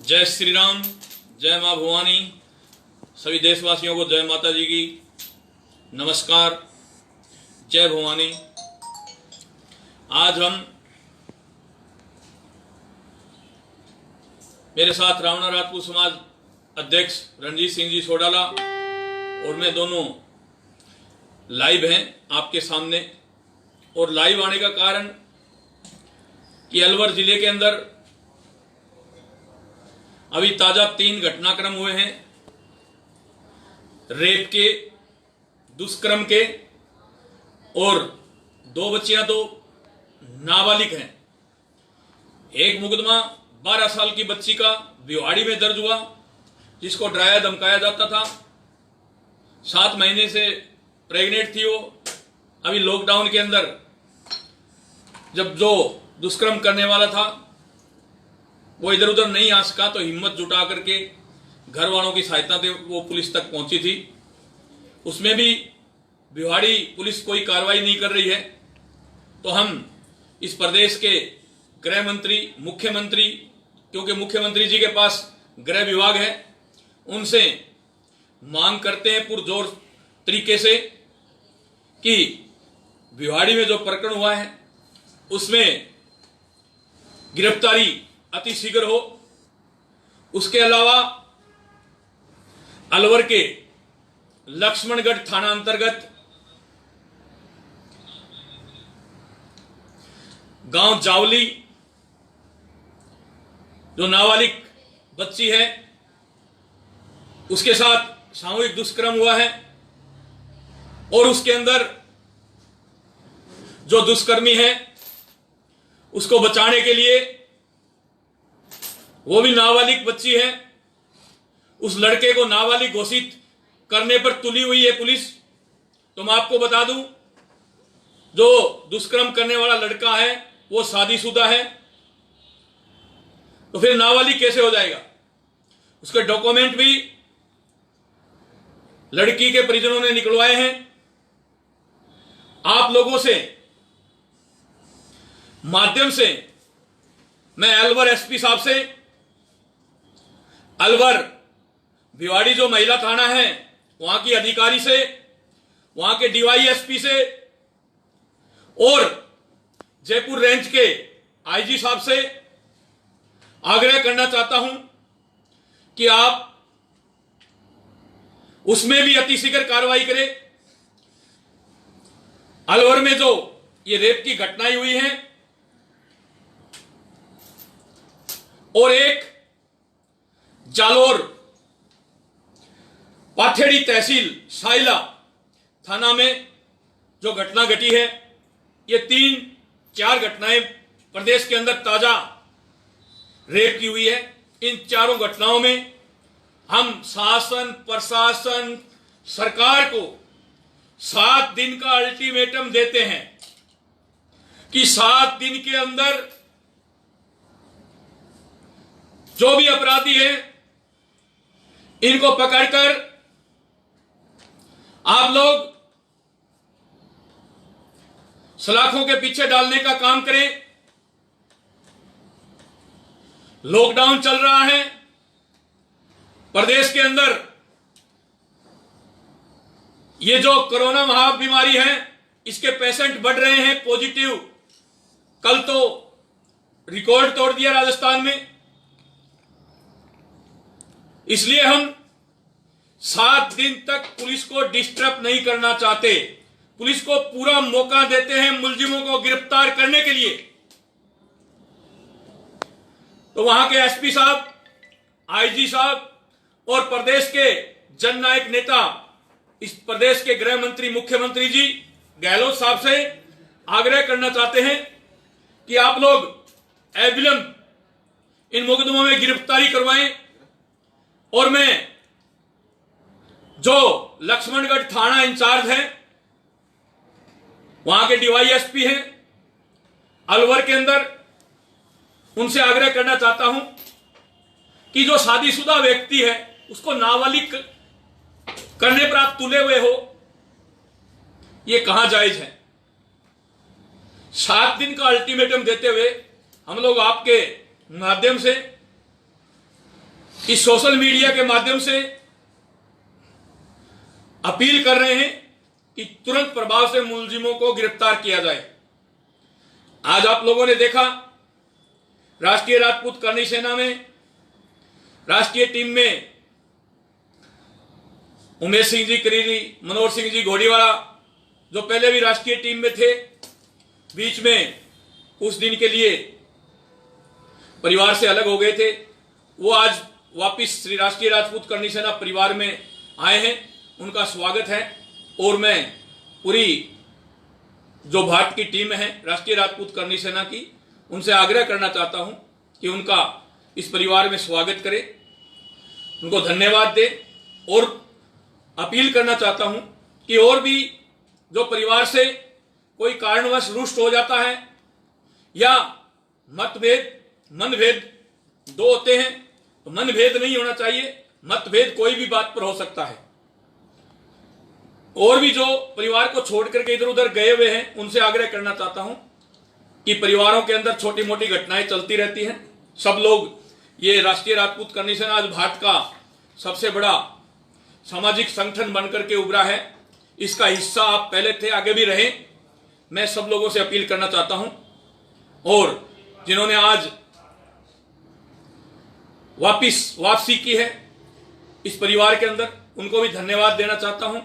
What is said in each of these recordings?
जय श्री राम, जय माँ भवानी। सभी देशवासियों को जय माता जी की नमस्कार, जय भवानी। आज हम मेरे साथ रावणा राजपूत समाज अध्यक्ष रणजीत सिंह जी सोडाला और मैं दोनों लाइव हैं आपके सामने। और लाइव आने का कारण कि अलवर जिले के अंदर अभी ताजा 3 घटनाक्रम हुए हैं, रेप के, दुष्कर्म के, और 2 बच्चियां तो नाबालिग हैं। एक मुकदमा 12 साल की बच्ची का भिवाड़ी में दर्ज हुआ, जिसको डराया धमकाया जाता था। 7 महीने से प्रेग्नेंट थी वो। अभी लॉकडाउन के अंदर जब जो दुष्कर्म करने वाला था वो इधर उधर नहीं आ सका, तो हिम्मत जुटा करके घर वालों की सहायता से वो पुलिस तक पहुंची थी। उसमें भी भिवाड़ी पुलिस कोई कार्रवाई नहीं कर रही है। तो हम इस प्रदेश के गृह मंत्री, मुख्यमंत्री, क्योंकि मुख्यमंत्री जी के पास गृह विभाग है, उनसे मांग करते हैं पुरजोर तरीके से कि भिवाड़ी में जो प्रकरण हुआ है उसमें गिरफ्तारी अति शीघ्र हो। उसके अलावा अलवर के लक्ष्मणगढ़ थाना अंतर्गत गांव जावली जो नाबालिग बच्ची है उसके साथ सामूहिक दुष्कर्म हुआ है, और उसके अंदर जो दुष्कर्मी है उसको बचाने के लिए, वो भी नाबालिग बच्ची है, उस लड़के को नाबालिग घोषित करने पर तुली हुई है पुलिस। तो मैं आपको बता दूं, जो दुष्कर्म करने वाला लड़का है वो शादीशुदा है, तो फिर नाबालिग कैसे हो जाएगा? उसके डॉक्यूमेंट भी लड़की के परिजनों ने निकलवाए हैं। आप लोगों से माध्यम से मैं अलवर एसपी साहब से, अलवर भिवाड़ी जो महिला थाना है वहां की अधिकारी से, वहां के डीवाईएसपी से और जयपुर रेंज के आईजी साहब से आग्रह करना चाहता हूं कि आप उसमें भी अतिशीघ्र कार्रवाई करें। अलवर में जो ये रेप की घटनाएं हुई हैं और एक जालोर पाथेड़ी तहसील साइला थाना में जो घटना घटी है, ये 3-4 घटनाएं प्रदेश के अंदर ताजा रेप की हुई है। इन चारों घटनाओं में हम शासन, प्रशासन, सरकार को 7 दिन का अल्टीमेटम देते हैं कि 7 दिन के अंदर जो भी अपराधी हैं इनको पकड़कर आप लोग सलाखों के पीछे डालने का काम करें। लॉकडाउन चल रहा है प्रदेश के अंदर, ये जो कोरोना महाबीमारी है इसके पेशेंट बढ़ रहे हैं पॉजिटिव। कल तो रिकॉर्ड तोड़ दिया राजस्थान में। इसलिए हम 7 दिन तक पुलिस को डिस्टर्ब नहीं करना चाहते। पुलिस को पूरा मौका देते हैं मुलजिमों को गिरफ्तार करने के लिए। तो वहां के एसपी साहब, आईजी साहब और प्रदेश के जननायक नेता, इस प्रदेश के गृह मंत्री, मुख्यमंत्री जी गहलोत साहब से आग्रह करना चाहते हैं कि आप लोग अविलंब इन मुकदमों में गिरफ्तारी करवाएं। और मैं जो लक्ष्मणगढ़ थाना इंचार्ज है, वहां के डीवाईएसपी हैं अलवर के अंदर, उनसे आग्रह करना चाहता हूं कि जो शादीशुदा व्यक्ति है उसको नाबालिग करने पर आप तुले हुए हो, ये कहां जायज है? 7 दिन का अल्टीमेटम देते हुए हम लोग आपके माध्यम से इस सोशल मीडिया के माध्यम से अपील कर रहे हैं कि तुरंत प्रभाव से मुलजिमों को गिरफ्तार किया जाए। आज आप लोगों ने देखा राष्ट्रीय राजपूत करनी सेना में राष्ट्रीय टीम में उमेश सिंह जी करीरी, मनोहर सिंह जी घोड़ीवाला जो पहले भी राष्ट्रीय टीम में थे, बीच में कुछ दिन के लिए परिवार से अलग हो गए थे, वो आज वापिस श्री राष्ट्रीय राजपूत करनी सेना परिवार में आए हैं। उनका स्वागत है और मैं पूरी जो भारत की टीम है राष्ट्रीय राजपूत करनी सेना की, उनसे आग्रह करना चाहता हूं कि उनका इस परिवार में स्वागत करें, उनको धन्यवाद दें और अपील करना चाहता हूं कि और भी जो परिवार से कोई कारणवश रुष्ट हो जाता है या मतभेद मनभेद दो होते हैं, तो मनभेद नहीं होना चाहिए, मतभेद कोई भी बात पर हो सकता है। और भी जो परिवार को छोड़ करके इधर उधर गए हुए हैं, उनसे आग्रह करना चाहता हूं कि परिवारों के अंदर छोटी मोटी घटनाएं चलती रहती हैं। सब लोग, ये राष्ट्रीय राजपूत करनी सेना आज भारत का सबसे बड़ा सामाजिक संगठन बनकर के उभरा है, इसका हिस्सा आप पहले थे, आगे भी रहे। मैं सब लोगों से अपील करना चाहता हूं और जिन्होंने आज वापसी की है इस परिवार के अंदर, उनको भी धन्यवाद देना चाहता हूं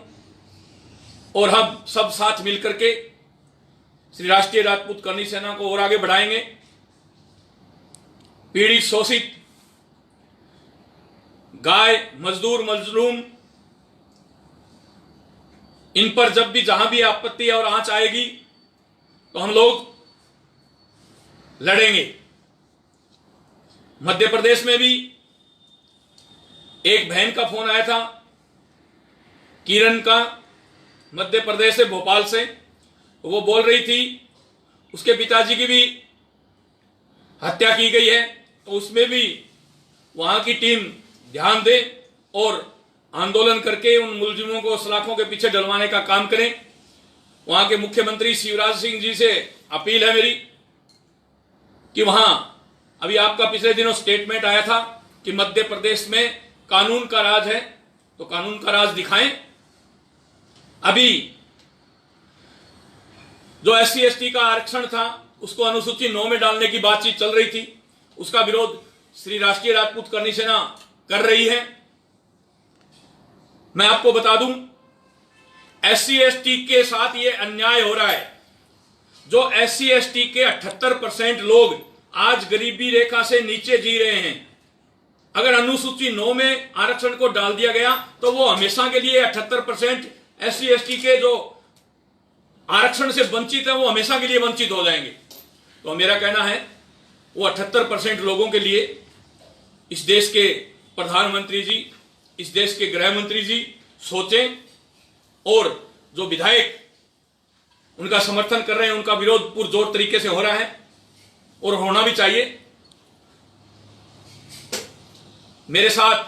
और हम सब साथ मिलकर के श्री राष्ट्रीय राजपूत करनी सेना को और आगे बढ़ाएंगे। पीड़ित, शोषित, गाय, मजदूर, मजलूम, इन पर जब भी जहां भी आपत्ति और आंच आएगी तो हम लोग लड़ेंगे। मध्य प्रदेश में भी एक बहन का फोन आया था, किरण का, मध्य प्रदेश से, भोपाल से। वो बोल रही थी उसके पिताजी की भी हत्या की गई है, तो उसमें भी वहां की टीम ध्यान दे और आंदोलन करके उन मुलजिमों को सलाखों के पीछे डलवाने का काम करें। वहां के मुख्यमंत्री शिवराज सिंह जी से अपील है मेरी कि वहां अभी आपका पिछले दिनों स्टेटमेंट आया था कि मध्य प्रदेश में कानून का राज है, तो कानून का राज दिखाएं। अभी जो SC ST का आरक्षण था उसको अनुसूची 9 में डालने की बातचीत चल रही थी, उसका विरोध श्री राष्ट्रीय राजपूत करनी सेना कर रही है। मैं आपको बता दूं, SC ST के साथ ये अन्याय हो रहा है। जो SC ST के 78% लोग आज गरीबी रेखा से नीचे जी रहे हैं, अगर अनुसूची 9 में आरक्षण को डाल दिया गया तो वो हमेशा के लिए 78% SC ST के जो आरक्षण से वंचित है वो हमेशा के लिए वंचित हो जाएंगे। तो मेरा कहना है वो 78% लोगों के लिए इस देश के प्रधानमंत्री जी, इस देश के गृह मंत्री जी सोचें और जो विधायक उनका समर्थन कर रहे हैं उनका विरोध पुरजोर तरीके से हो रहा है और होना भी चाहिए। मेरे साथ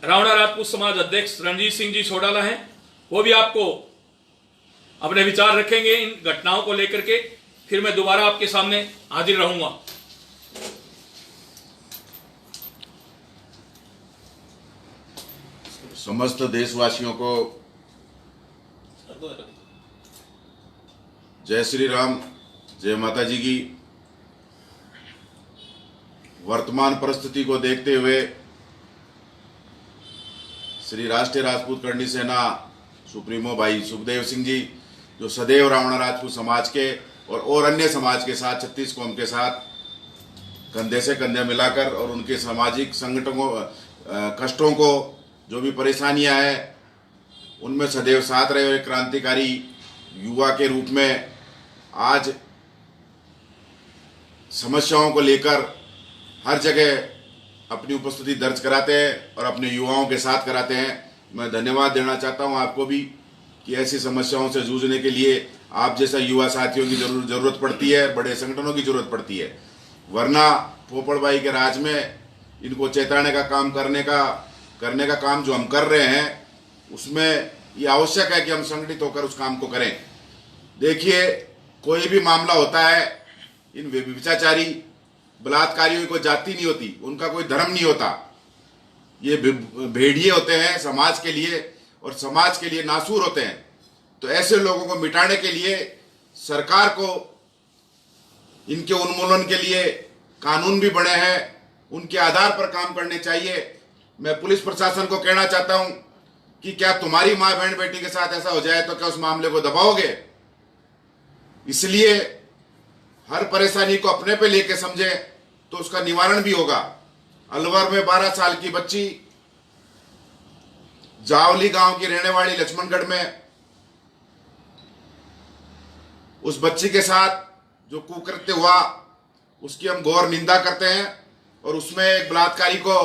रावणा राजपूत समाज अध्यक्ष रणजीत सिंह जी सोडाला हैं, वो भी आपको अपने विचार रखेंगे इन घटनाओं को लेकर के। फिर मैं दोबारा आपके सामने हाजिर रहूंगा। समस्त देशवासियों को जय श्री राम, जय माता जी की। वर्तमान परिस्थिति को देखते हुए श्री राष्ट्रीय राजपूत करनी सेना सुप्रीमो भाई सुखदेव सिंह जी, जो सदैव रावणा राजपूत समाज के और अन्य समाज के साथ, 36 कौम के साथ कंधे से कंधे मिलाकर और उनके सामाजिक संगठनों कष्टों को, जो भी परेशानियां हैं, उनमें सदैव साथ रहे हुए क्रांतिकारी युवा के रूप में आज समस्याओं को लेकर हर जगह अपनी उपस्थिति दर्ज कराते हैं और अपने युवाओं के साथ कराते हैं। मैं धन्यवाद देना चाहता हूं आपको भी कि ऐसी समस्याओं से जूझने के लिए आप जैसा युवा साथियों की जरूरत पड़ती है, बड़े संगठनों की जरूरत पड़ती है। वरना पोपड़ भाई के राज में इनको चेताने का काम करने का काम जो हम कर रहे हैं, उसमें ये आवश्यक है कि हम संगठित होकर उस काम को करें। देखिए, कोई भी मामला होता है, इन व्यभिचारी बलात्कारियों की कोई जाति नहीं होती, उनका कोई धर्म नहीं होता। ये भेड़िए होते हैं समाज के लिए, और समाज के लिए नासूर होते हैं। तो ऐसे लोगों को मिटाने के लिए सरकार को इनके उन्मूलन के लिए कानून भी बने हैं, उनके आधार पर काम करने चाहिए। मैं पुलिस प्रशासन को कहना चाहता हूं कि क्या तुम्हारी माँ बहन बेटी के साथ ऐसा हो जाए तो क्या उस मामले को दबाओगे? इसलिए हर परेशानी को अपने पे लेके समझे तो उसका निवारण भी होगा। अलवर में 12 साल की बच्ची, जावली गांव की रहने वाली लक्ष्मणगढ़ में, उस बच्ची के साथ जो कुकृत्य हुआ उसकी हम घोर निंदा करते हैं। और उसमें एक बलात्कारी को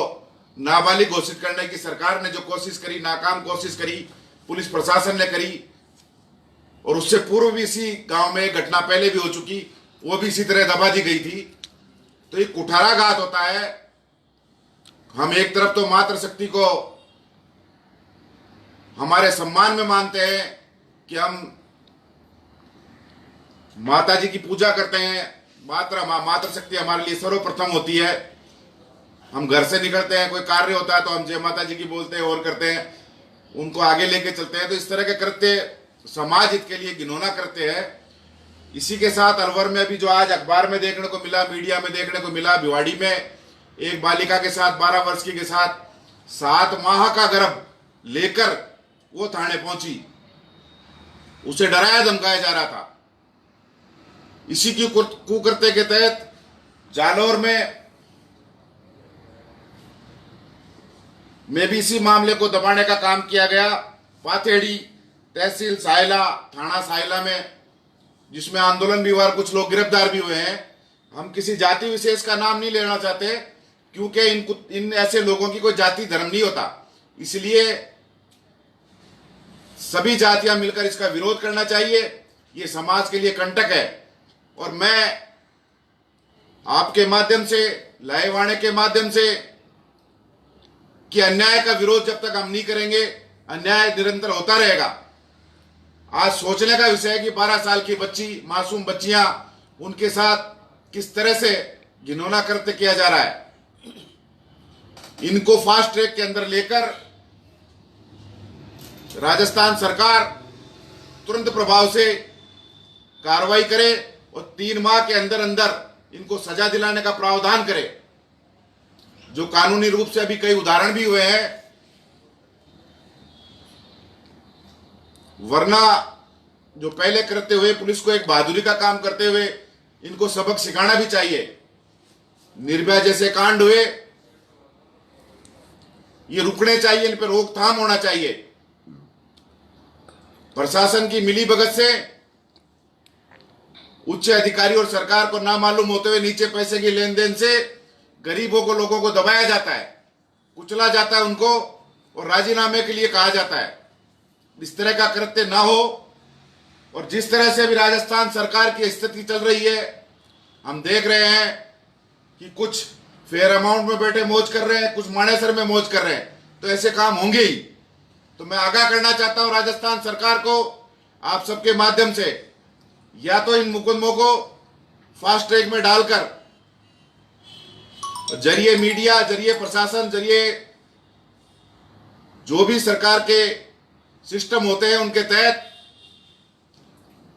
नाबालिग घोषित करने की सरकार ने जो कोशिश करी, नाकाम कोशिश करी, पुलिस प्रशासन ने करी। और उससे पूर्व भी इसी गांव में एक घटना पहले भी हो चुकी, वो भी इसी तरह दबा दी गई थी। तो ये कुठाराघात होता है। हम एक तरफ तो मातृशक्ति को हमारे सम्मान में मानते हैं कि हम माता जी की पूजा करते हैं, मातृशक्ति हमारे लिए सर्वप्रथम होती है। हम घर से निकलते हैं, कोई कार्य होता है तो हम जय माता जी की बोलते हैं और करते हैं, उनको आगे लेके चलते हैं। तो इस तरह के कृत्य समाज हित के लिए घिनौना करते हैं। इसी के साथ अलवर में भी जो आज अखबार में देखने को मिला, मीडिया में देखने को मिला, भिवाड़ी में एक बालिका के साथ, 12 वर्ष की के साथ 7 माह का गर्भ लेकर वो थाने पहुंची, उसे डराया धमकाया जा रहा था। इसी की कुकृत्य के तहत जालौर में भी इसी मामले को दबाने का काम किया गया। पाथेड़ी तहसील सायला, थाना सायला में, जिसमें आंदोलन भी हुआ, कुछ लोग गिरफ्तार भी हुए हैं। हम किसी जाति विशेष का नाम नहीं लेना चाहते, क्योंकि इन ऐसे लोगों की कोई जाति धर्म नहीं होता। इसलिए सभी जातियां मिलकर इसका विरोध करना चाहिए। ये समाज के लिए कंटक है। और मैं आपके माध्यम से, लाइव आने के माध्यम से, कि अन्याय का विरोध जब तक हम नहीं करेंगे, अन्याय निरंतर होता रहेगा। आज सोचने का विषय है कि 12 साल की बच्ची, मासूम बच्चियां, उनके साथ किस तरह से घिनौना कृत्य किया जा रहा है। इनको फास्ट ट्रैक के अंदर लेकर राजस्थान सरकार तुरंत प्रभाव से कार्रवाई करे और 3 माह के अंदर अंदर इनको सजा दिलाने का प्रावधान करे। जो कानूनी रूप से अभी कई उदाहरण भी हुए हैं, वरना जो पहले कृत्य हुए, पुलिस को एक बहादुरी का काम करते हुए इनको सबक सिखाना भी चाहिए। निर्भया जैसे कांड हुए, ये रुकने चाहिए, इन पर रोकथाम होना चाहिए। प्रशासन की मिलीभगत से उच्च अधिकारी और सरकार को ना मालूम होते हुए नीचे पैसे की लेन देन से गरीबों को, लोगों को दबाया जाता है, कुचला जाता है उनको, और राजीनामे के लिए कहा जाता है। इस तरह का कृत्य ना हो। और जिस तरह से अभी राजस्थान सरकार की स्थिति चल रही है, हम देख रहे हैं कि कुछ फेयर अमाउंट में बैठे मौज कर रहे हैं, कुछ मानेसर में मौज कर रहे हैं, तो ऐसे काम होंगे ही। तो मैं आगाह करना चाहता हूं राजस्थान सरकार को, आप सबके माध्यम से, या तो इन मुकदमों को फास्ट ट्रैक में डालकर, जरिए मीडिया, जरिए प्रशासन, जरिए जो भी सरकार के सिस्टम होते हैं उनके तहत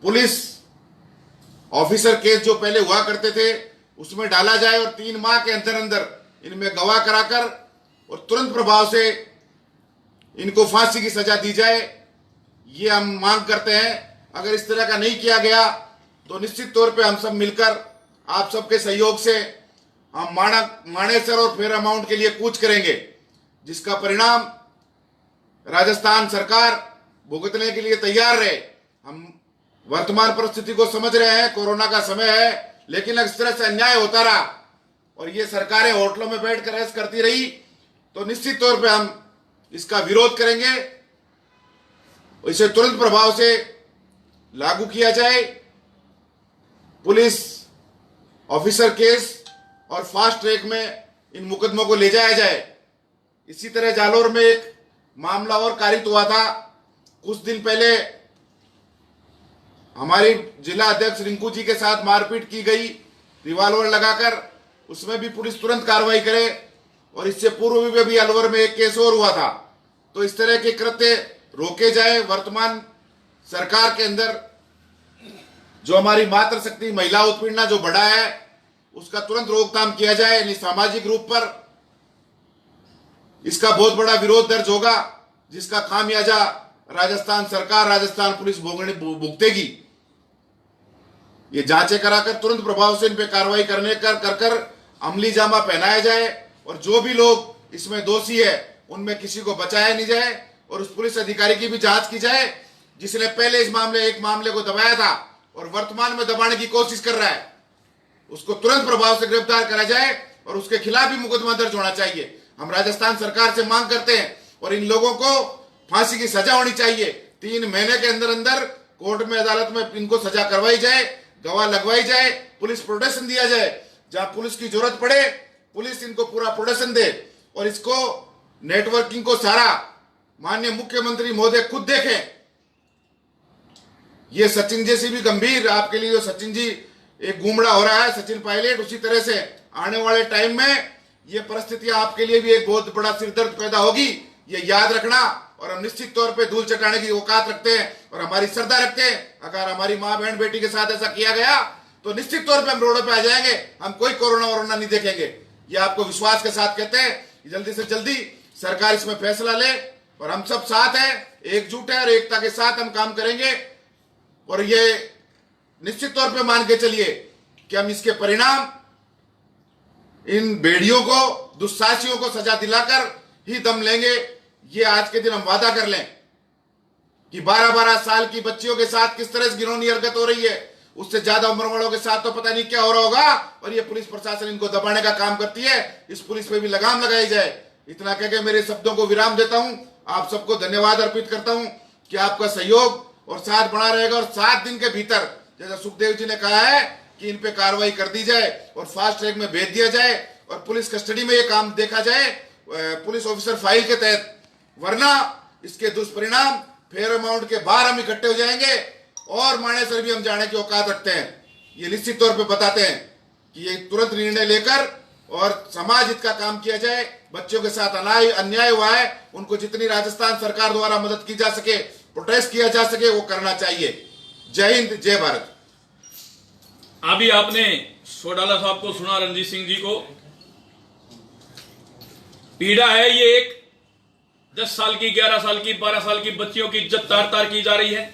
पुलिस ऑफिसर केस जो पहले हुआ करते थे उसमें डाला जाए और 3 माह के अंदर अंदर इनमें गवाह कराकर और तुरंत प्रभाव से इनको फांसी की सजा दी जाए। ये हम मांग करते हैं। अगर इस तरह का नहीं किया गया तो निश्चित तौर पे हम सब मिलकर, आप सबके सहयोग से, हम मानेसर और फेयर अमाउंट के लिए कूच करेंगे, जिसका परिणाम राजस्थान सरकार भुगतने के लिए तैयार रहे। हम वर्तमान परिस्थिति को समझ रहे हैं, कोरोना का समय है, लेकिन इस तरह से अन्याय होता रहा और ये सरकारें होटलों में बैठकर ऐश करती रही तो निश्चित तौर पे हम इसका विरोध करेंगे। इसे तुरंत प्रभाव से लागू किया जाए, पुलिस ऑफिसर केस और फास्ट ट्रैक में इन मुकदमों को ले जाया जाए। इसी तरह जालौर में एक मामला और कारित हुआ था। कुछ दिन पहले हमारी जिला अध्यक्ष रिंकू जी के साथ मारपीट की गई, रिवॉल्वर लगाकर, उसमें भी पुलिस तुरंत कार्रवाई करे। और इससे पूर्व में भी अलवर में एक केस और हुआ था। तो इस तरह के कृत्य रोके जाए। वर्तमान सरकार के अंदर जो हमारी मातृशक्ति महिला उत्पीड़न जो बढ़ा है उसका तुरंत रोकथाम किया जाए। यानी सामाजिक रूप पर इसका बहुत बड़ा विरोध दर्ज होगा, जिसका खामियाजा राजस्थान सरकार, राजस्थान पुलिस भुगतेगी। ये जांचें कराकर तुरंत प्रभाव से इन पे कार्रवाई करने कर अमली जामा पहनाया जाए और जो भी लोग इसमें दोषी है उनमें किसी को बचाया नहीं जाए और उस पुलिस अधिकारी की भी जांच की जाए जिसने पहले एक मामले को दबाया था और वर्तमान में दबाने की कोशिश कर रहा है। उसको तुरंत प्रभाव से गिरफ्तार करा जाए और उसके खिलाफ भी मुकदमा दर्ज होना चाहिए। हम राजस्थान सरकार से मांग करते हैं और इन लोगों को फांसी की सजा होनी चाहिए। 3 महीने के अंदर अंदर कोर्ट में, अदालत में इनको सजा करवाई जाए, गवाह लगवाई जाए, पुलिस प्रोटेक्शन दिया जाए। जहां पुलिस की जरूरत पड़े पुलिस इनको पूरा प्रोटेक्शन दे और इसको नेटवर्किंग को सारा माननीय मुख्यमंत्री महोदय खुद देखें। ये सचिन जैसी भी गंभीर आपके लिए जो सचिन जी एक गुमड़ा हो रहा है, सचिन पायलट, उसी तरह से आने वाले टाइम में ये परिस्थितियां आपके लिए भी एक बहुत बड़ा सिरदर्द पैदा होगी। ये याद रखना। और हम निश्चित तौर पे धूल चटाने की औकात रखते हैं और हमारी श्रद्धा रखते हैं। अगर हमारी माँ बहन बेटी के साथ ऐसा किया गया तो निश्चित तौर पे हम रोडों पे आ जाएंगे। हम कोई कोरोना वोरोना नहीं देखेंगे। ये आपको विश्वास के साथ कहते हैं। जल्दी से जल्दी सरकार इसमें फैसला ले और हम सब साथ हैं, एकजुट है और एकता के साथ हम काम करेंगे। और ये निश्चित तौर पे मान के चलिए कि हम इसके परिणाम इन भेड़ियों को, दुस्साहसियों को सजा दिलाकर ही दम लेंगे। ये आज के दिन हम वादा कर लें कि 12-12 साल की बच्चियों के साथ किस तरह से घिनौनी हरकत हो रही है, उससे ज्यादा उम्र वालों के साथ तो पता नहीं क्या हो रहा होगा। और ये पुलिस प्रशासन इनको दबाने का काम करती है। इस पुलिस पे भी लगाम लगाई जाए। इतना कह के मेरे शब्दों को विराम देता हूं। आप सबको धन्यवाद अर्पित करता हूं कि आपका सहयोग और साथ बना रहेगा। और 7 दिन के भीतर जैसा सुखदेव जी ने कहा है कि इन पे कार्रवाई कर दी जाए और फास्ट ट्रैक में भेज दिया जाए और पुलिस कस्टडी में ये काम देखा जाए पुलिस ऑफिसर फाइल के तहत। वरना इसके दुष्परिणाम फेयर अमाउंट के बाहर हम इकट्ठे हो जाएंगे और मानेसर भी हम जाने की औकात रखते हैं। ये निश्चित तौर पे बताते हैं कि ये तुरंत निर्णय लेकर और समाज हित का काम किया जाए। बच्चों के साथ अन्याय हुआ है, उनको जितनी राजस्थान सरकार द्वारा मदद की जा सके, प्रोटेस्ट किया जा सके, वो करना चाहिए। जय हिंद, जय भारत। अभी आपने सोडाला साहब को सुना, रणजीत सिंह जी को। पीड़ा है ये एक 10 साल की, 11 साल की, 12 साल की बच्चियों की इज्जत तार तार की जा रही है।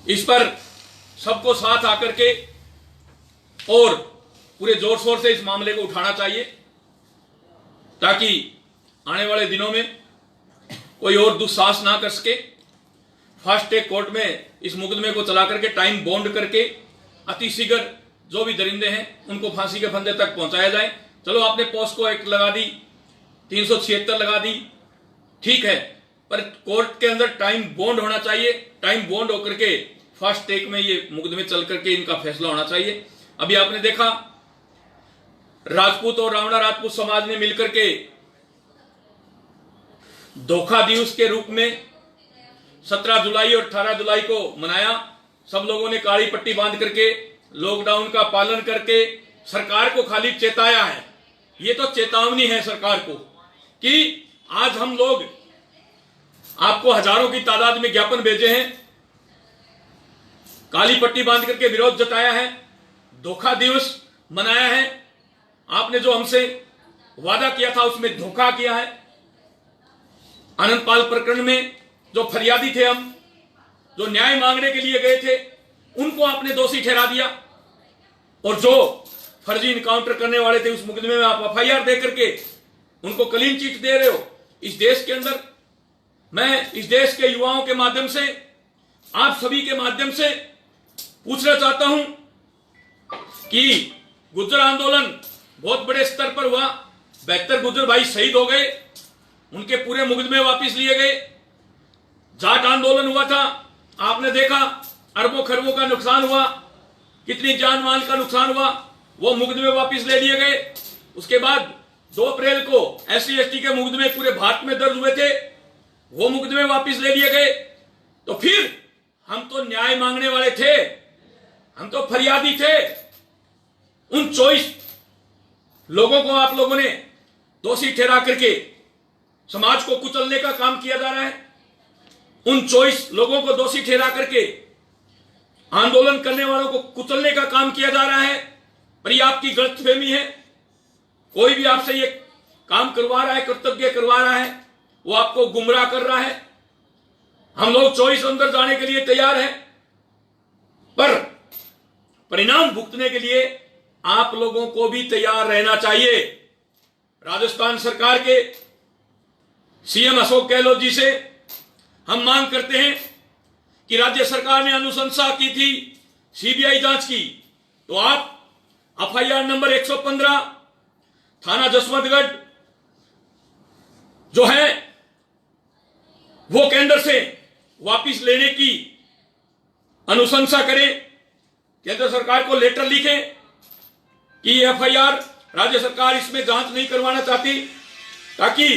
इस पर सबको साथ आकर के और पूरे जोर शोर से इस मामले को उठाना चाहिए ताकि आने वाले दिनों में कोई और दुस्साहस ना कर सके। फास्ट ट्रैक कोर्ट में इस मुकदमे को चला करके टाइम बॉन्ड करके अतिशीघ्र जो भी दरिंदे हैं उनको फांसी के फंदे तक पहुंचाया जाए। चलो आपने पोस्को एक्ट लगा दी, 376 लगा दी, ठीक है, पर कोर्ट के अंदर टाइम बॉन्ड होना चाहिए। टाइम बॉन्ड होकर के फास्ट ट्रैक में ये मुकदमे चल करके इनका फैसला होना चाहिए। अभी आपने देखा राजपूत और रावणा राजपूत समाज ने मिलकर के धोखा दिवस के रूप में 17 जुलाई और 18 जुलाई को मनाया। सब लोगों ने काली पट्टी बांध करके लॉकडाउन का पालन करके सरकार को खाली चेताया है। ये तो चेतावनी है सरकार को कि आज हम लोग आपको हजारों की तादाद में ज्ञापन भेजे हैं, काली पट्टी बांध करके विरोध जताया है, धोखा दिवस मनाया है। आपने जो हमसे वादा किया था उसमें धोखा किया है। आनंदपाल प्रकरण में जो फरियादी थे, हम जो न्याय मांगने के लिए गए थे, उनको आपने दोषी ठहरा दिया और जो फर्जी इनकाउंटर करने वाले थे उस मुकदमे में आप एफआईआर दे करके उनको क्लीन चिट दे रहे हो। इस देश के अंदर मैं इस देश के युवाओं के माध्यम से, आप सभी के माध्यम से पूछना चाहता हूं कि गुर्जर आंदोलन बहुत बड़े स्तर पर हुआ, 72 गुर्जर भाई शहीद हो गए, उनके पूरे मुकदमे वापस लिए गए। जाट आंदोलन हुआ था, आपने देखा अरबों खरबों का नुकसान हुआ, कितनी जान माल का नुकसान हुआ, वो मुकदमे वापस ले लिए गए। उसके बाद 2 अप्रैल को SC/ST के मुकदमे पूरे भारत में दर्ज हुए थे, वो मुकदमे वापस ले लिए गए। तो फिर हम तो न्याय मांगने वाले थे, हम तो फरियादी थे, उन 24 लोगों को आप लोगों ने दोषी ठहरा करके समाज को कुचलने का काम किया जा रहा है। उन 24 लोगों को दोषी ठहरा करके आंदोलन करने वालों को कुचलने का काम किया जा रहा है। पर यह आपकी गलतफहमी है। कोई भी आपसे ये काम करवा रहा है, कर्तव्य करवा रहा है, वो आपको गुमराह कर रहा है। हम लोग 24 अंदर जाने के लिए तैयार हैं, पर परिणाम भुगतने के लिए आप लोगों को भी तैयार रहना चाहिए। राजस्थान सरकार के सीएम अशोक गहलोत जी से हम मांग करते हैं कि राज्य सरकार ने अनुशंसा की थी सीबीआई जांच की, तो आप एफआईआर नंबर 115 थाना जसवंतगढ़ जो है वो केंद्र से वापिस लेने की अनुशंसा करें। केंद्र सरकार को लेटर लिखें कि एफआईआर राज्य सरकार इसमें जांच नहीं करवाना चाहती, ताकि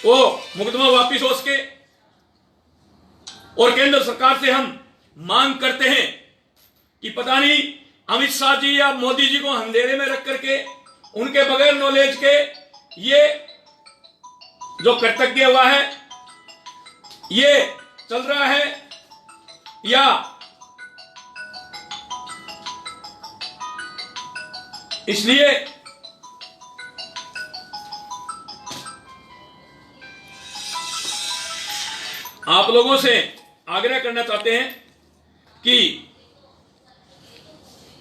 वो मुकदमा वापिस हो सके। और केंद्र सरकार से हम मांग करते हैं कि पता नहीं अमित शाह जी या मोदी जी को अंधेरे में रख करके उनके बगैर नॉलेज के ये जो कर्तव्य हुआ है ये चल रहा है, या इसलिए आप लोगों से आग्रह करना चाहते हैं कि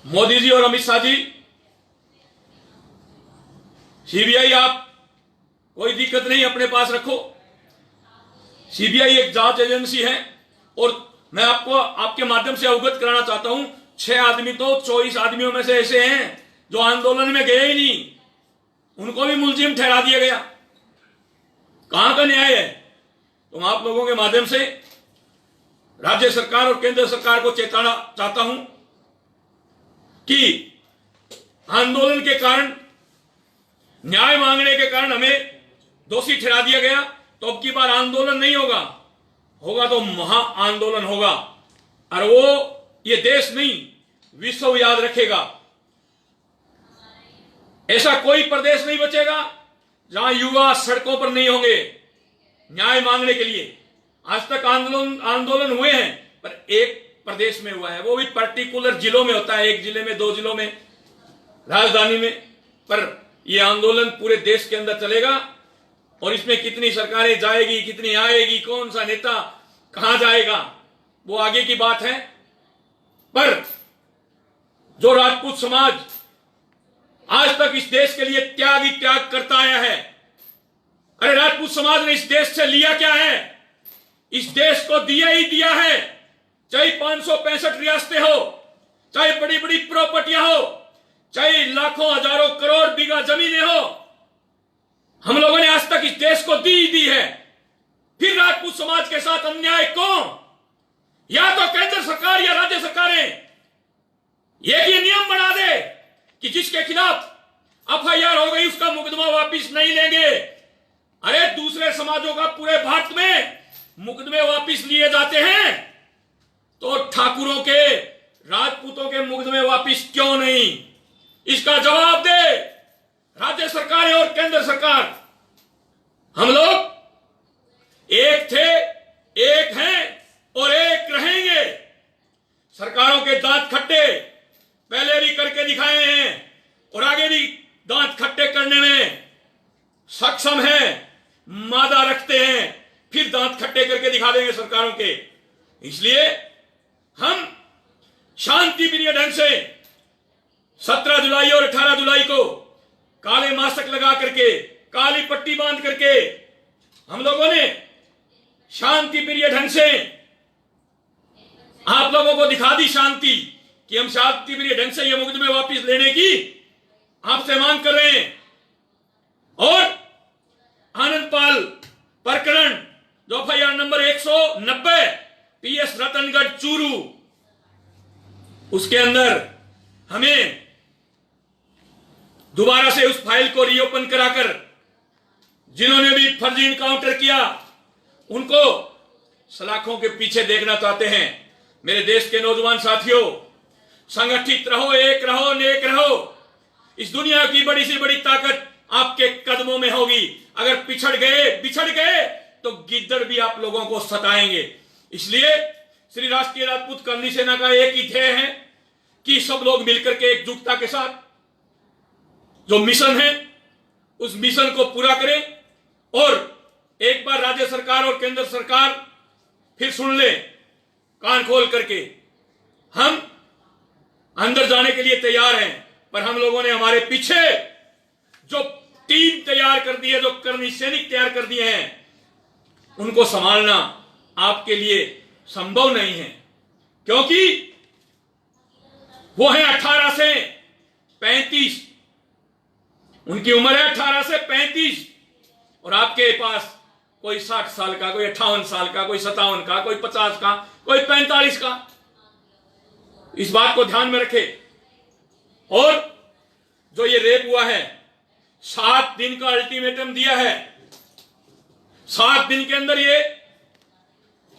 मोदी जी और अमित शाह जी, सीबीआई आप कोई दिक्कत नहीं अपने पास रखो। सीबीआई एक जांच एजेंसी है, और मैं आपको आपके माध्यम से अवगत कराना चाहता हूं, 6 आदमी तो 24 आदमियों में से ऐसे हैं जो आंदोलन में गए ही नहीं, उनको भी मुलजिम ठहरा दिया गया। कहां का न्याय है? तो मैं आप लोगों के माध्यम से राज्य सरकार और केंद्र सरकार को चेताना चाहता हूं कि आंदोलन के कारण, न्याय मांगने के कारण हमें दोषी ठहरा दिया गया, तो अब की बार आंदोलन नहीं होगा, होगा तो महा आंदोलन होगा, और वो ये देश नहीं विश्व याद रखेगा। ऐसा कोई प्रदेश नहीं बचेगा जहां युवा सड़कों पर नहीं होंगे न्याय मांगने के लिए। आज तक आंदोलन हुए हैं, पर एक प्रदेश में हुआ है, वो भी पर्टिकुलर जिलों में होता है, एक जिले में, 2 जिलों में, राजधानी में। पर यह आंदोलन पूरे देश के अंदर चलेगा, और इसमें कितनी सरकारें जाएगी, कितनी आएगी, कौन सा नेता कहां जाएगा, वो आगे की बात है। पर जो राजपूत समाज आज तक इस देश के लिए त्याग ही त्याग करता आया है, अरे राजपूत समाज ने इस देश से लिया क्या है? इस देश को दिया ही दिया है, चाहे 565 रियासतें हो, चाहे बड़ी बड़ी प्रॉपर्टियां हो, चाहे लाखों हजारों करोड़ बीघा जमीनें हो, हम लोगों ने आज तक इस देश को दी ही दी है। फिर राजपूत समाज के साथ अन्याय कौन? या तो केंद्र सरकार या राज्य सरकारें एक ये नियम बना दे कि जिसके खिलाफ एफआईआर हो गई उसका मुकदमा वापिस नहीं लेंगे। अरे दूसरे समाजों का पूरे भारत में मुकदमे वापिस लिए जाते हैं, तो ठाकुरों के, राजपूतों के मुकदमे वापिस क्यों नहीं? इसका जवाब दे राज्य सरकार और केंद्र सरकार। हम लोग एक थे, एक हैं और एक रहेंगे। सरकारों के दांत खट्टे पहले भी करके दिखाए हैं और आगे भी दांत खट्टे करने में सक्षम हैं, मादा रखते हैं, फिर दांत खट्टे करके दिखा देंगे सरकारों के। इसलिए हम शांति प्रिय ढंग से 17 जुलाई और 18 जुलाई को काले मास्क लगा करके, काली पट्टी बांध करके हम लोगों ने शांति प्रिय ढंग से आप लोगों को दिखा दी शांति कि हम शांति प्रिय ढंग से ये मुकदमे वापस लेने की आपसे मांग कर रहे हैं। और आनंदपाल प्रकरण जो FIR number 190 PS Ratangarh Churu, उसके अंदर हमें दोबारा से उस फाइल को रीओपन कराकर जिन्होंने भी फर्जी इनकाउंटर किया उनको सलाखों के पीछे देखना चाहते हैं। मेरे देश के नौजवान साथियों, संगठित रहो, एक रहो, नेक रहो। इस दुनिया की बड़ी से बड़ी ताकत आपके कदमों में होगी। अगर पिछड़ गए, बिछड़ गए तो गिद्दड़ भी आप लोगों को सताएंगे। इसलिए श्री राष्ट्रीय राजपूत करनी सेना का एक ही ध्येय है कि सब लोग मिलकर के एकजुटता के साथ जो मिशन है उस मिशन को पूरा करें। और एक बार राज्य सरकार और केंद्र सरकार फिर सुन ले कान खोल करके, हम अंदर जाने के लिए तैयार हैं, पर हम लोगों ने हमारे पीछे जो टीम तैयार कर दी है, जो कर्मी सैनिक तैयार कर दिए हैं, उनको संभालना आपके लिए संभव नहीं है, क्योंकि वो है 18 से 35, उनकी उम्र है 18 से 35 और आपके पास कोई 60 साल का, कोई 58 साल का, कोई 57 का, कोई 50 का, कोई 45 का। इस बात को ध्यान में रखें। और जो ये रेप हुआ है, 7 दिन का अल्टीमेटम दिया है। 7 दिन के अंदर ये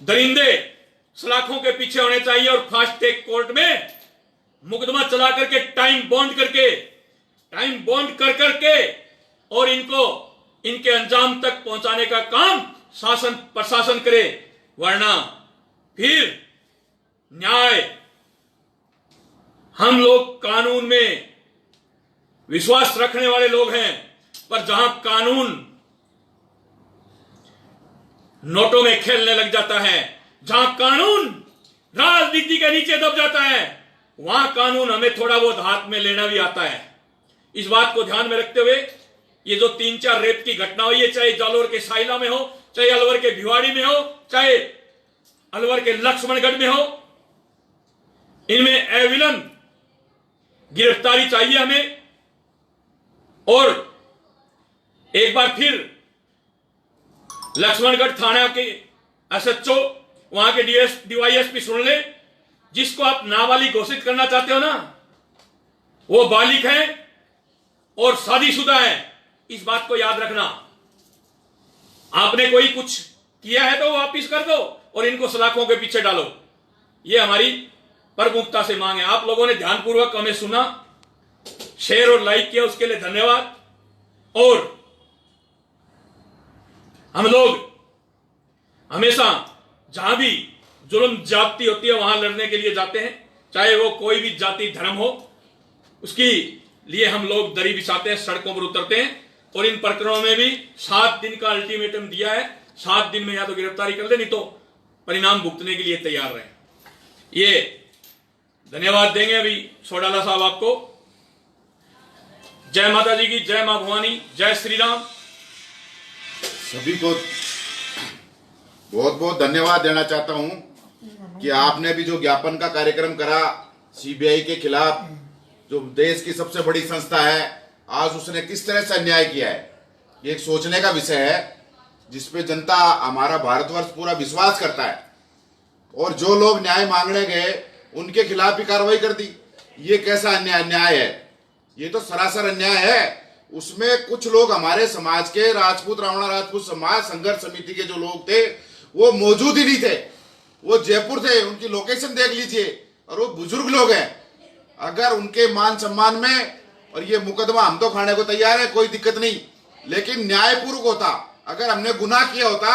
दरिंदे सलाखों के पीछे होने चाहिए और फास्ट ट्रैक कोर्ट में मुकदमा चला करके टाइम बॉन्ड कर करके और इनको इनके अंजाम तक पहुंचाने का काम शासन प्रशासन करे, वरना फिर न्याय, हम लोग कानून में विश्वास रखने वाले लोग हैं, पर जहां कानून नोटों में खेलने लग जाता है, जहां कानून राजनीति के नीचे दब जाता है, वहां कानून हमें थोड़ा बहुत हाथ में लेना भी आता है। इस बात को ध्यान में रखते हुए ये जो 3-4 रेप की घटना हुई है, चाहे जालोर के साइला में हो, चाहे अलवर के भिवाड़ी में हो, चाहे अलवर के लक्ष्मणगढ़ में हो, इनमें एविलन गिरफ्तारी चाहिए हमें। और एक बार फिर लक्ष्मणगढ़ थाना के एसएचओ, वहां के डीवाईएसपी सुन ले, जिसको आप नाबालिग घोषित करना चाहते हो ना, वो बालिग है और शादीशुदा है। इस बात को याद रखना। आपने कोई कुछ किया है तो वापिस कर दो और इनको सलाखों के पीछे डालो। ये हमारी प्रमुखता से मांग है। आप लोगों ने ध्यानपूर्वक हमें सुना, शेयर और लाइक किया, उसके लिए धन्यवाद। और हम लोग हमेशा जहां भी जुल्म जाति होती है वहां लड़ने के लिए जाते हैं, चाहे वो कोई भी जाति धर्म हो, उसकी लिए हम लोग दरी बिछाते हैं, सड़कों पर उतरते हैं। और इन प्रकरणों में भी 7 दिन का अल्टीमेटम दिया है। 7 दिन में या तो गिरफ्तारी कर दे, नहीं तो परिणाम भुगतने के लिए तैयार रहे। ये धन्यवाद देंगे अभी सोडाला साहब आपको। जय माता जी की, जय मां भवानी, जय श्री राम। सभी को बहुत बहुत धन्यवाद देना चाहता हूं कि आपने भी जो ज्ञापन का कार्यक्रम करा सीबीआई के खिलाफ, जो देश की सबसे बड़ी संस्था है, आज उसने किस तरह से अन्याय किया है, ये एक सोचने का विषय है, जिसपे जनता, हमारा भारतवर्ष पूरा विश्वास करता है। और जो लोग न्याय मांगने गए उनके खिलाफ भी कार्रवाई कर दी। ये कैसा अन्याय है? ये तो सरासर अन्याय है। उसमें कुछ लोग हमारे समाज के, राजपूत रावणा राजपूत समाज संघर्ष समिति के जो लोग थे वो मौजूद ही नहीं थे, वो जयपुर थे। उनकी लोकेशन देख लीजिए। और वो बुजुर्ग लोग हैं। अगर उनके मान सम्मान में, और ये मुकदमा हम तो खाने को तैयार है, कोई दिक्कत नहीं, लेकिन न्यायपूर्वक होता। अगर हमने गुनाह किया होता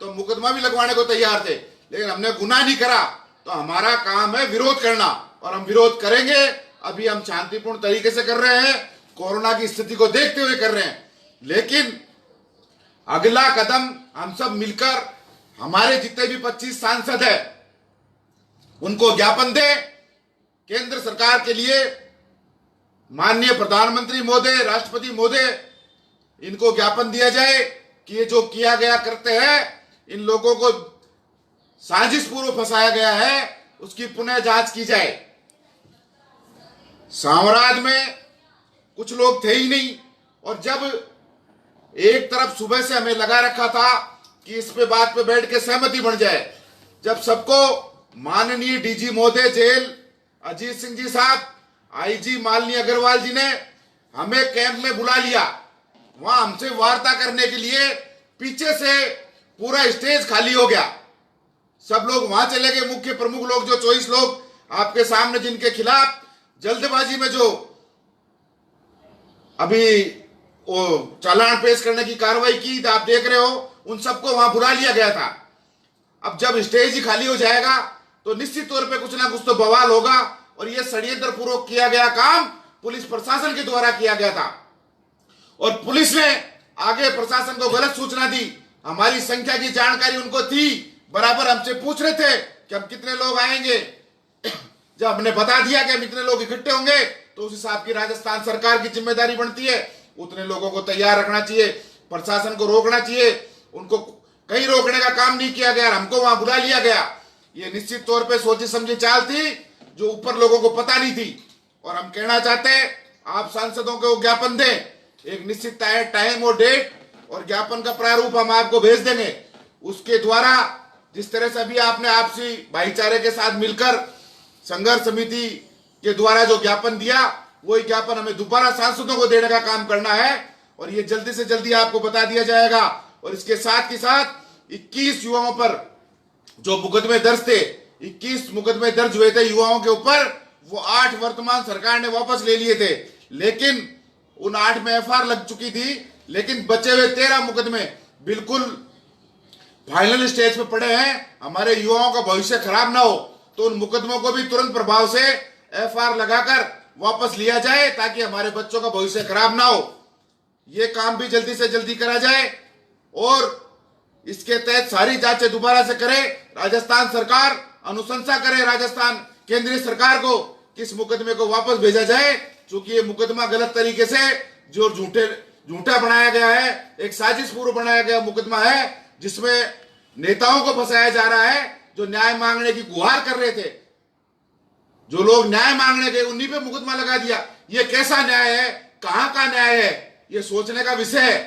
तो मुकदमा भी लगवाने को तैयार थे, लेकिन हमने गुनाह नहीं करा। तो हमारा काम है विरोध करना, और हम विरोध करेंगे। अभी हम शांतिपूर्ण तरीके से कर रहे हैं, कोरोना की स्थिति को देखते हुए कर रहे हैं, लेकिन अगला कदम हम सब मिलकर, हमारे जितने भी 25 सांसद हैं उनको ज्ञापन दे केंद्र सरकार के लिए। माननीय प्रधानमंत्री महोदय, राष्ट्रपति महोदय, इनको ज्ञापन दिया जाए कि ये जो किया गया करते हैं, इन लोगों को साजिश पूर्व फंसाया गया है, उसकी पुनः जांच की जाए। साम्राज्य में कुछ लोग थे ही नहीं, और जब एक तरफ सुबह से हमें लगा रखा था कि इस पे बात पे बैठ के सहमति बन जाए, जब सबको माननीय डीजी महोदय जेल अजीत सिंह जी साहब, आईजी मालिनी अग्रवाल जी ने हमें कैंप में बुला लिया, वहां हमसे वार्ता करने के लिए, पीछे से पूरा स्टेज खाली हो गया, सब लोग वहां चले गए। मुख्य प्रमुख लोग जो 24 लोग आपके सामने जिनके खिलाफ जल्दबाजी में जो अभी वो चालान पेश करने की कार्रवाई की, आप देख रहे हो, उन सबको वहां बुला लिया गया था। अब जब स्टेज ही खाली हो जाएगा तो निश्चित तौर पे कुछ ना कुछ तो बवाल होगा, और यह षड्यंत्र पूर्वक किया गया काम पुलिस प्रशासन के द्वारा किया गया था, और पुलिस ने आगे प्रशासन को गलत सूचना दी। हमारी संख्या की जानकारी उनको थी, बराबर हमसे पूछ रहे थे कि अब कितने लोग आएंगे। जब हमने बता दिया कि हम इतने लोग इकट्ठे होंगे, तो उस हिसाब की राजस्थान सरकार की जिम्मेदारी बनती है, उतने लोगों को तैयार रखना चाहिए, प्रशासन को रोकना चाहिए। उनको कहीं रोकने का काम नहीं किया गया, हमको वहां बुला लिया गया। ये निश्चित तौर पे सोची समझी चाल थी जो ऊपर लोगों को पता नहीं थी। और हम कहना चाहते हैं, आप सांसदों को ज्ञापन दें, एक निश्चित टाइम और डेट और ज्ञापन का प्रारूप हम आपको भेज देंगे। उसके द्वारा जिस तरह से अभी आपने आपसी भाईचारे के साथ मिलकर संघर्ष समिति के द्वारा जो ज्ञापन दिया, वही ज्ञापन हमें दोबारा सांसदों को देने का काम करना है, और ये जल्दी से जल्दी आपको बता दिया जाएगा। और इसके साथ ही साथ 21 युवाओं पर जो मुकदमे दर्ज थे, 21 मुकदमे दर्ज हुए थे युवाओं के ऊपर, वो 8 वर्तमान सरकार ने वापस ले लिए थे, लेकिन उन 8 में एफआईआर लग चुकी थी, लेकिन बचे हुए 13 मुकदमे बिल्कुल फाइनल स्टेज पे पड़े हैं। हमारे युवाओं का भविष्य खराब ना हो, तो उन मुकदमों को भी तुरंत प्रभाव से एफआईआर लगाकर वापस लिया जाए, ताकि हमारे बच्चों का भविष्य खराब ना हो। ये काम भी जल्दी से जल्दी करा जाए, और इसके तहत सारी जांचें दोबारा से करे। राजस्थान सरकार अनुशंसा करे राजस्थान केंद्रीय सरकार को कि इस मुकदमे को वापस भेजा जाए, क्योंकि ये मुकदमा गलत तरीके से जो झूठा बनाया गया है, एक साजिश पूर्व बनाया गया मुकदमा है, जिसमें नेताओं को फंसाया जा रहा है जो न्याय मांगने की गुहार कर रहे थे। जो लोग न्याय मांगने गए उन्हीं पे मुकदमा लगा दिया। ये कैसा न्याय है, कहां का न्याय है, ये सोचने का विषय है।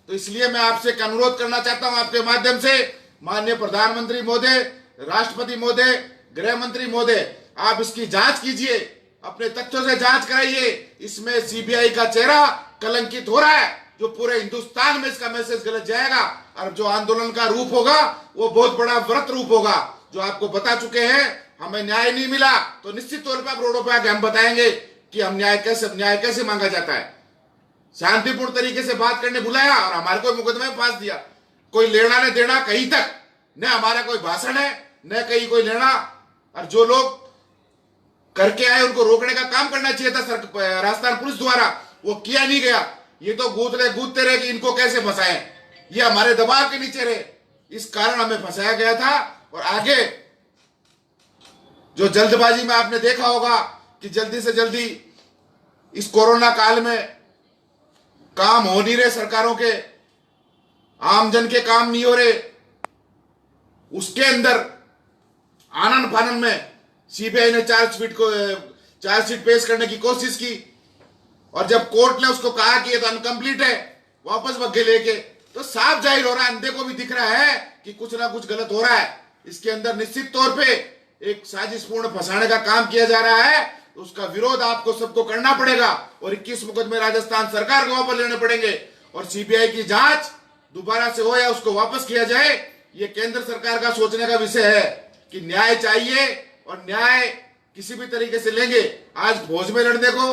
तो इसलिए मैं आपसे एक अनुरोध करना चाहता हूं आपके माध्यम से, माननीय प्रधानमंत्री महोदय, राष्ट्रपति महोदय, गृह मंत्री महोदय, आप इसकी जांच कीजिए, अपने तथ्यों से जांच कराइए। इसमें सीबीआई का चेहरा कलंकित हो रहा है, जो पूरे हिंदुस्तान में इसका मैसेज गलत जाएगा, और जो आंदोलन का रूप होगा वो बहुत बड़ा व्रत रूप होगा, जो आपको बता चुके हैं। हमें न्याय नहीं मिला तो निश्चित तौर पर आप रोडों पर आके हम बताएंगे कि हम न्याय कैसे मांगा जाता है। शांतिपूर्ण तरीके से बात करने बुलाया और हमारे कोई मुकदमे में फांस दिया। कोई लेना न देना कहीं तक, न हमारा कोई भाषण है, न कहीं कोई लेना। और जो लोग करके आए उनको रोकने का काम करना चाहिए था राजस्थान पुलिस द्वारा, वो किया नहीं गया। ये तो गूंथते रहे कि इनको कैसे फंसाएं, ये हमारे दबाव के नीचे रहे, इस कारण हमें फंसाया गया था। और आगे जो जल्दबाजी में आपने देखा होगा कि जल्दी से जल्दी इस कोरोना काल में काम हो नहीं रहे सरकारों के, आमजन के काम नहीं हो रहे, उसके अंदर आनन फानन में सीबीआई ने चार्जशीट पेश करने की कोशिश की, और जब कोर्ट ने उसको कहा कि ये तो अनकंप्लीट है, वापस बग्गे लेके, तो साफ जाहिर हो रहा है, अंधे को भी दिख रहा है कि कुछ ना कुछ गलत हो रहा है। इसके अंदर निश्चित तौर पे एक साजिशपूर्ण फंसाने का काम किया जा रहा है। तो उसका विरोध आपको सबको करना पड़ेगा, और 21 मुकदमे राजस्थान सरकार को वापस लेने पड़ेंगे, और सीबीआई की जांच दोबारा से हो या उसको वापस किया जाए। ये केंद्र सरकार का सोचने का विषय है कि न्याय चाहिए, और न्याय किसी भी तरीके से लेंगे। आज फौज में लड़ने को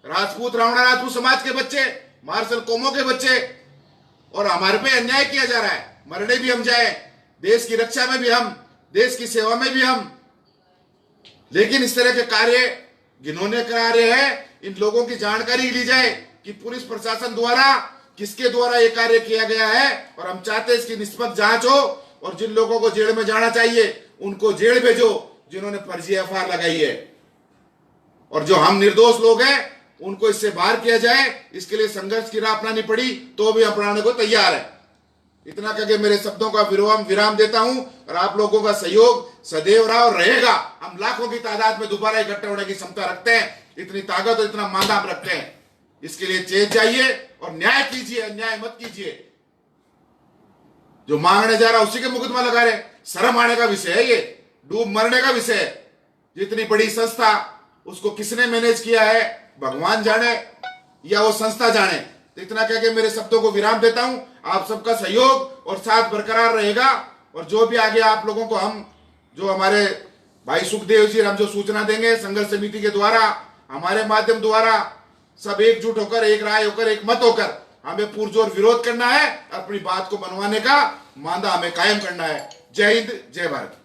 राजपूत रावणा राजपूत समाज के बच्चे, मार्शल कोमो के बच्चे, और हमारे पे अन्याय किया जा रहा है। मरने भी हम जाए, देश की रक्षा में भी हम, देश की सेवा में भी हम, लेकिन इस तरह के कार्य घिनौने करा रहे हैं। इन लोगों की जानकारी ली जाए कि पुलिस प्रशासन द्वारा किसके द्वारा ये कार्य किया गया है, और हम चाहते हैं इसकी निष्पक्ष जांच हो, और जिन लोगों को जेल में जाना चाहिए उनको जेल भेजो, जिन्होंने फर्जी एफआईआर लगाई है, और जो हम निर्दोष लोग हैं उनको इससे बाहर किया जाए। इसके लिए संघर्ष की राह अपनानी पड़ी तो भी अपनाने को तैयार है। इतना करके मेरे शब्दों का विराम देता हूं, और आप लोगों का सहयोग सदैव रहा और रहेगा। हम लाखों की तादाद में दोबारा इकट्ठे होने की क्षमता रखते हैं, इतनी ताकत और इतना मांदा हम रखते हैं। इसके लिए चेत जाइए और न्याय कीजिए, अन्याय मत कीजिए। जो मांगने जा रहा उसी के मुकदमा लगा रहे, शर्म आने का विषय है, ये डूब मरने का विषय है। जितनी बड़ी संस्था, उसको किसने मैनेज किया है भगवान जाने या वो संस्था जाने। तो इतना कह के मेरे शब्दों को विराम देता हूं। आप सबका सहयोग और साथ बरकरार रहेगा, और जो भी आगे आप लोगों को हम, जो हमारे भाई सुखदेव जी, हम जो सूचना देंगे संघर्ष समिति के द्वारा, हमारे माध्यम द्वारा सब एकजुट होकर, एक राय होकर, एक मत होकर हमें पुरजोर विरोध करना है। अपनी बात को मनवाने का मांदा हमें कायम करना है। जय हिंद, जय भारत।